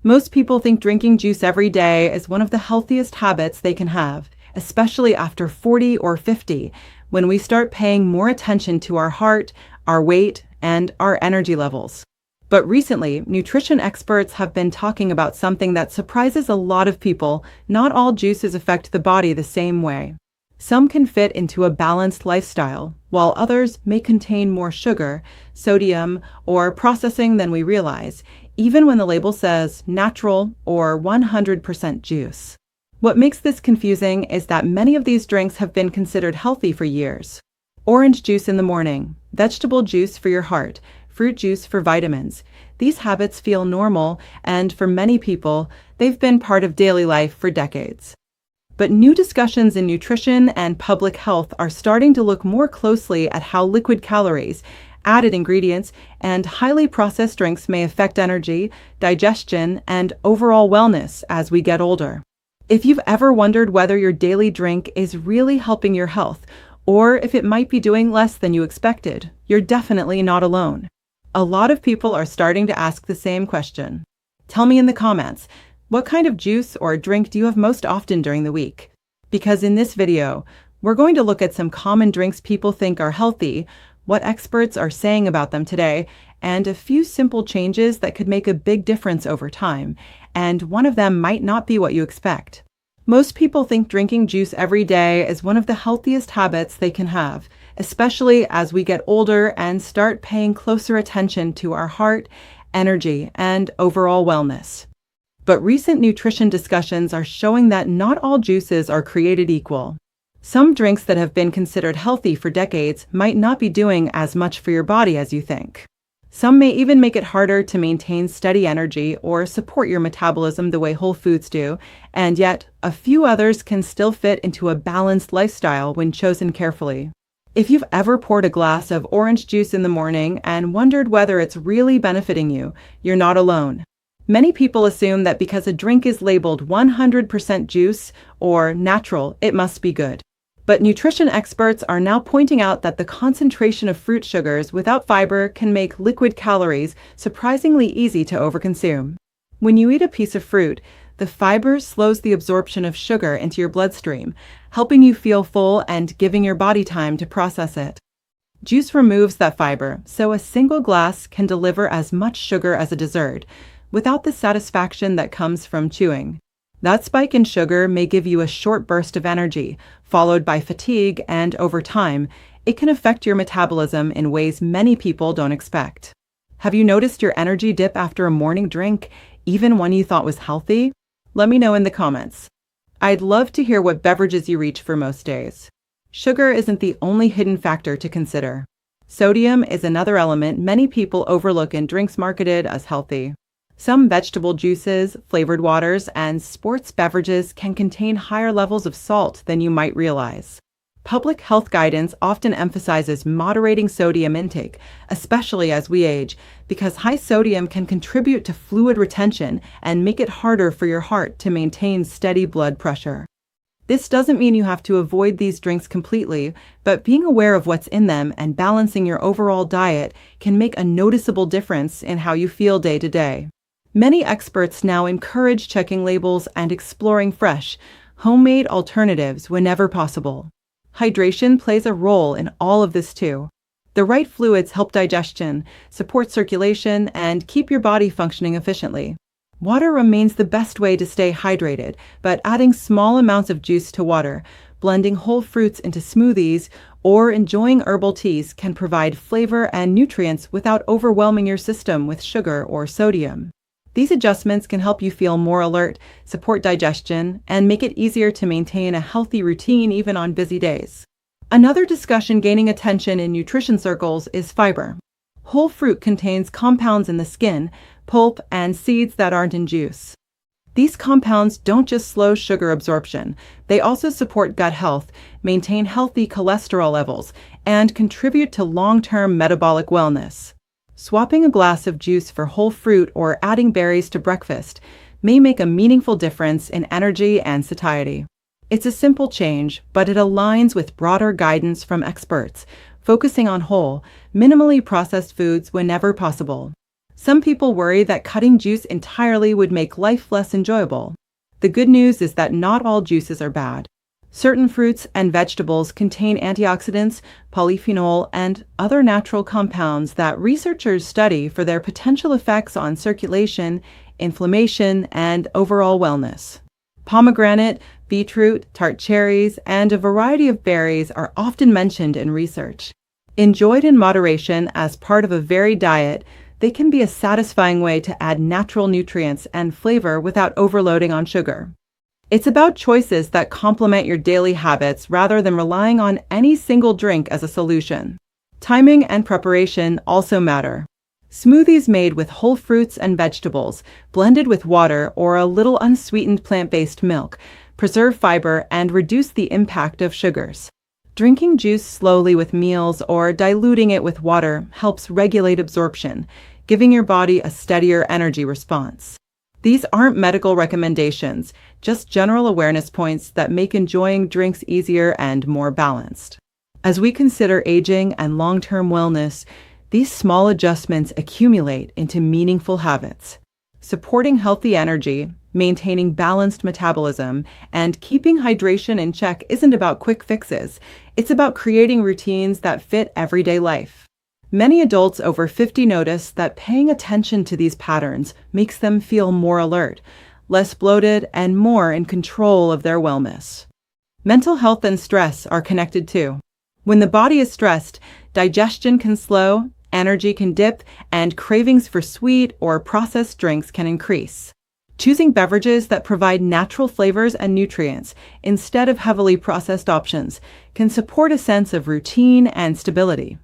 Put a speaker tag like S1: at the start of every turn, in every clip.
S1: Most people think drinking juice every day is one of the healthiest habits they can have, especially after 40 or 50, when we start paying more attention to our heart, our weight, and our energy levels. But recently, nutrition experts have been talking about something that surprises a lot of people. Not all juices affect the body the same way. Some can fit into a balanced lifestyle, while others may contain more sugar, sodium, or processing than we realize, even when the label says natural or 100% juice. What makes this confusing is that many of these drinks have been considered healthy for years. Orange juice in the morning, vegetable juice for your heart, fruit juice for vitamins. These habits feel normal, and for many people, they've been part of daily life for decades. But new discussions in nutrition and public health are starting to look more closely at how liquid calories, added ingredients, and highly processed drinks may affect energy, digestion, and overall wellness as we get older. If you've ever wondered whether your daily drink is really helping your health, or if it might be doing less than you expected, you're definitely not alone. A lot of people are starting to ask the same question. Tell me in the comments, what kind of juice or drink do you have most often during the week? Because in this video, we're going to look at some common drinks people think are healthy, what experts are saying about them today, and a few simple changes that could make a big difference over time, and one of them might not be what you expect. Most people think drinking juice every day is one of the healthiest habits they can have, especially as we get older and start paying closer attention to our heart, energy, and overall wellness. But recent nutrition discussions are showing that not all juices are created equal. Some drinks that have been considered healthy for decades might not be doing as much for your body as you think. Some may even make it harder to maintain steady energy or support your metabolism the way whole foods do, and yet a few others can still fit into a balanced lifestyle when chosen carefully. If you've ever poured a glass of orange juice in the morning and wondered whether it's really benefiting you, you're not alone. Many people assume that because a drink is labeled 100% juice or natural, it must be good. But nutrition experts are now pointing out that the concentration of fruit sugars without fiber can make liquid calories surprisingly easy to overconsume. When you eat a piece of fruit, the fiber slows the absorption of sugar into your bloodstream, helping you feel full and giving your body time to process it. Juice removes that fiber, so a single glass can deliver as much sugar as a dessert, without the satisfaction that comes from chewing. That spike in sugar may give you a short burst of energy, followed by fatigue, and over time, it can affect your metabolism in ways many people don't expect. Have you noticed your energy dip after a morning drink, even one you thought was healthy? Let me know in the comments. I'd love to hear what beverages you reach for most days. Sugar isn't the only hidden factor to consider. Sodium is another element many people overlook in drinks marketed as healthy. Some vegetable juices, flavored waters, and sports beverages can contain higher levels of salt than you might realize. Public health guidance often emphasizes moderating sodium intake, especially as we age, because high sodium can contribute to fluid retention and make it harder for your heart to maintain steady blood pressure. This doesn't mean you have to avoid these drinks completely, but being aware of what's in them and balancing your overall diet can make a noticeable difference in how you feel day to day. Many experts now encourage checking labels and exploring fresh, homemade alternatives whenever possible. Hydration plays a role in all of this too. The right fluids help digestion, support circulation, and keep your body functioning efficiently. Water remains the best way to stay hydrated, but adding small amounts of juice to water, blending whole fruits into smoothies, or enjoying herbal teas can provide flavor and nutrients without overwhelming your system with sugar or sodium. These adjustments can help you feel more alert, support digestion, and make it easier to maintain a healthy routine even on busy days. Another discussion gaining attention in nutrition circles is fiber. Whole fruit contains compounds in the skin, pulp, and seeds that aren't in juice. These compounds don't just slow sugar absorption, they also support gut health, maintain healthy cholesterol levels, and contribute to long-term metabolic wellness. Swapping a glass of juice for whole fruit or adding berries to breakfast may make a meaningful difference in energy and satiety. It's a simple change, but it aligns with broader guidance from experts, focusing on whole, minimally processed foods whenever possible. Some people worry that cutting juice entirely would make life less enjoyable. The good news is that not all juices are bad. Certain fruits and vegetables contain antioxidants, polyphenol, and other natural compounds that researchers study for their potential effects on circulation, inflammation, and overall wellness. Pomegranate, beetroot, tart cherries, and a variety of berries are often mentioned in research. Enjoyed in moderation as part of a varied diet, they can be a satisfying way to add natural nutrients and flavor without overloading on sugar. It's about choices that complement your daily habits rather than relying on any single drink as a solution. Timing and preparation also matter. Smoothies made with whole fruits and vegetables, blended with water or a little unsweetened plant-based milk, preserve fiber and reduce the impact of sugars. Drinking juice slowly with meals or diluting it with water helps regulate absorption, giving your body a steadier energy response. These aren't medical recommendations, just general awareness points that make enjoying drinks easier and more balanced. As we consider aging and long-term wellness, these small adjustments accumulate into meaningful habits. Supporting healthy energy, maintaining balanced metabolism, and keeping hydration in check isn't about quick fixes. It's about creating routines that fit everyday life. Many adults over 50 notice that paying attention to these patterns makes them feel more alert, less bloated, and more in control of their wellness. Mental health and stress are connected too. When the body is stressed, digestion can slow, energy can dip, and cravings for sweet or processed drinks can increase. Choosing beverages that provide natural flavors and nutrients instead of heavily processed options can support a sense of routine and stability.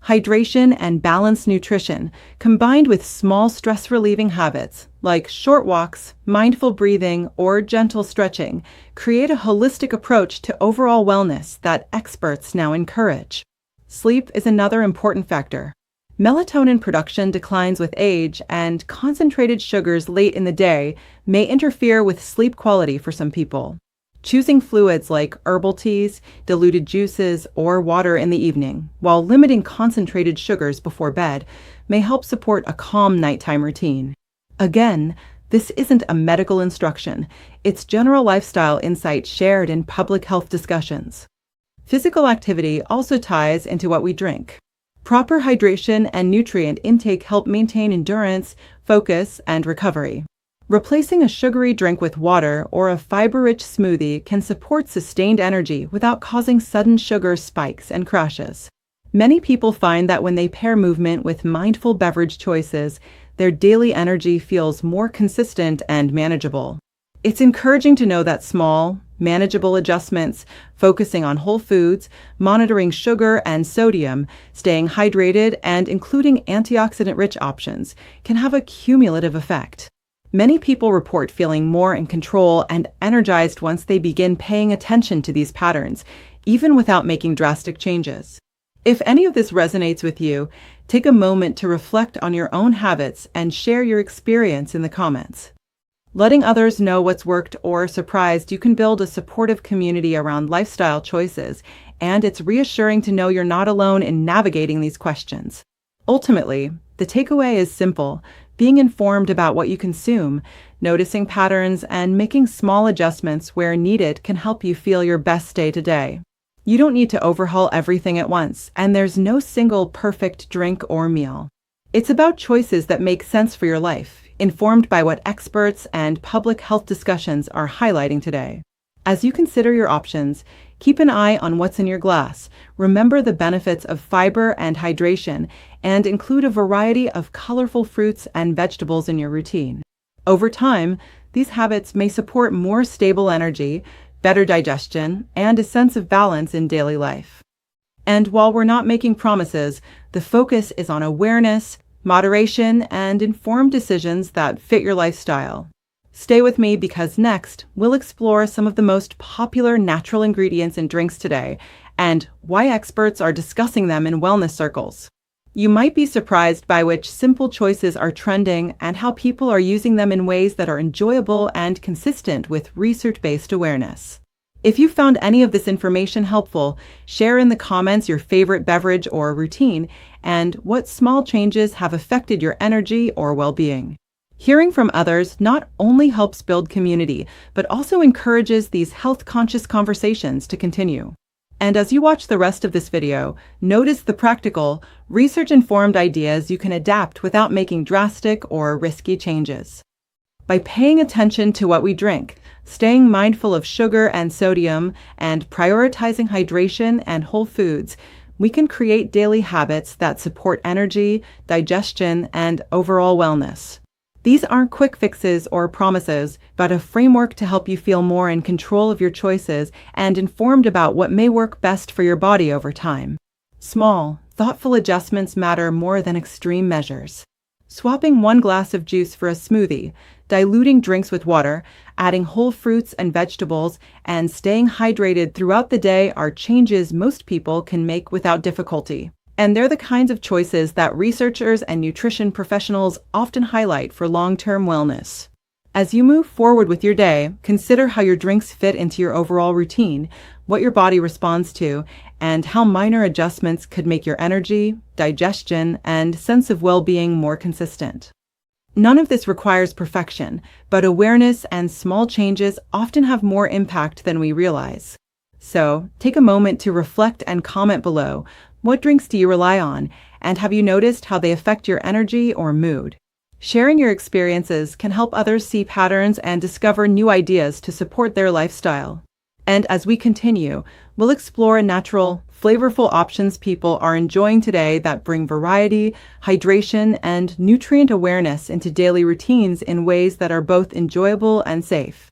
S1: Hydration and balanced nutrition, combined with small stress-relieving habits like short walks, mindful breathing, or gentle stretching, create a holistic approach to overall wellness that experts now encourage. Sleep is another important factor. Melatonin production declines with age, and concentrated sugars late in the day may interfere with sleep quality for some people. Choosing fluids like herbal teas, diluted juices, or water in the evening, while limiting concentrated sugars before bed, may help support a calm nighttime routine. Again, this isn't a medical instruction. It's general lifestyle insight shared in public health discussions. Physical activity also ties into what we drink. Proper hydration and nutrient intake help maintain endurance, focus, and recovery. Replacing a sugary drink with water or a fiber-rich smoothie can support sustained energy without causing sudden sugar spikes and crashes. Many people find that when they pair movement with mindful beverage choices, their daily energy feels more consistent and manageable. It's encouraging to know that small, manageable adjustments, focusing on whole foods, monitoring sugar and sodium, staying hydrated, and including antioxidant-rich options, can have a cumulative effect. Many people report feeling more in control and energized once they begin paying attention to these patterns, even without making drastic changes. If any of this resonates with you, take a moment to reflect on your own habits and share your experience in the comments. Letting others know what's worked or surprised, you can build a supportive community around lifestyle choices, and it's reassuring to know you're not alone in navigating these questions. Ultimately, the takeaway is simple: being informed about what you consume, noticing patterns, and making small adjustments where needed can help you feel your best day to day. You don't need to overhaul everything at once, and there's no single perfect drink or meal. It's about choices that make sense for your life, informed by what experts and public health discussions are highlighting today. As you consider your options, keep an eye on what's in your glass, remember the benefits of fiber and hydration, and include a variety of colorful fruits and vegetables in your routine. Over time, these habits may support more stable energy, better digestion, and a sense of balance in daily life. And while we're not making promises, the focus is on awareness, moderation, and informed decisions that fit your lifestyle. Stay with me because next, we'll explore some of the most popular natural ingredients in drinks today and why experts are discussing them in wellness circles. You might be surprised by which simple choices are trending and how people are using them in ways that are enjoyable and consistent with research-based awareness. If you found any of this information helpful, share in the comments your favorite beverage or routine, and what small changes have affected your energy or well-being. Hearing from others not only helps build community, but also encourages these health-conscious conversations to continue. And as you watch the rest of this video, notice the practical, research-informed ideas you can adapt without making drastic or risky changes. By paying attention to what we drink, staying mindful of sugar and sodium, and prioritizing hydration and whole foods, we can create daily habits that support energy, digestion, and overall wellness. These aren't quick fixes or promises, but a framework to help you feel more in control of your choices and informed about what may work best for your body over time. Small, thoughtful adjustments matter more than extreme measures. Swapping one glass of juice for a smoothie, diluting drinks with water, adding whole fruits and vegetables, and staying hydrated throughout the day are changes most people can make without difficulty. And they're the kinds of choices that researchers and nutrition professionals often highlight for long-term wellness. As you move forward with your day, consider how your drinks fit into your overall routine, what your body responds to, and how minor adjustments could make your energy, digestion, and sense of well-being more consistent. None of this requires perfection, but awareness and small changes often have more impact than we realize. So, take a moment to reflect and comment below. What drinks do you rely on, and have you noticed how they affect your energy or mood? Sharing your experiences can help others see patterns and discover new ideas to support their lifestyle. And as we continue, we'll explore natural, flavorful options people are enjoying today that bring variety, hydration, and nutrient awareness into daily routines in ways that are both enjoyable and safe.